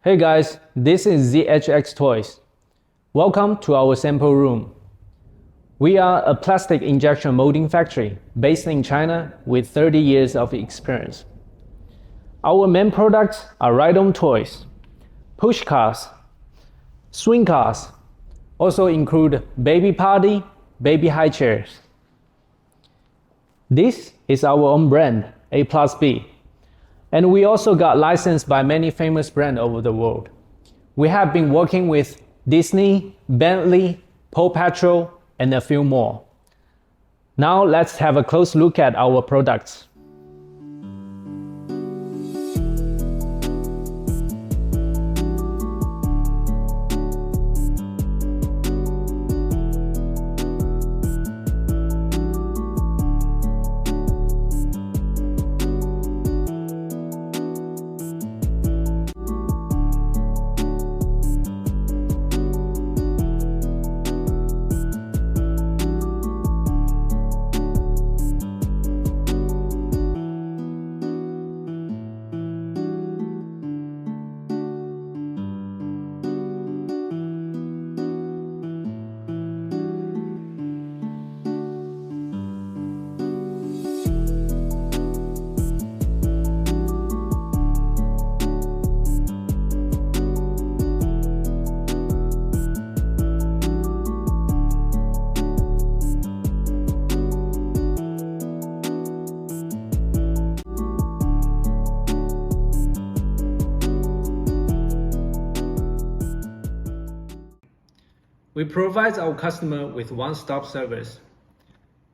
Hey guys, this is ZHX Toys. Welcome to our sample room. We are a plastic injection molding factory based in China with 30 years of experience. Our main products are ride-on toys, push cars, swing cars, also include baby party, baby high chairs. This is our own brand, A+B. And we also got licensed by many famous brands over the world. We have been working with Disney, Bentley, Paw Patrol, and a few more. Now let's have a close look at our products. We provide our customer with one-stop service,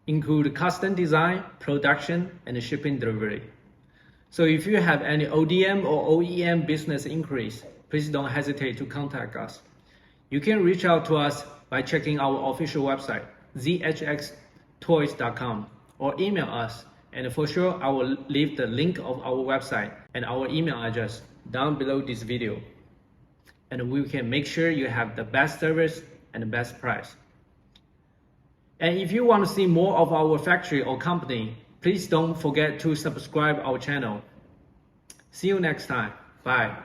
include custom design, production, and shipping delivery. So if you have any ODM or OEM business inquiries, please don't hesitate to contact us. You can reach out to us by checking our official website, zhxtoys.com, or email us, and for sure I will leave the link of our website and our email address down below this video. And we can make sure you have the best service and the best price. And if you want to see more of our factory or company, please don't forget to subscribe our channel. See you next time. Bye.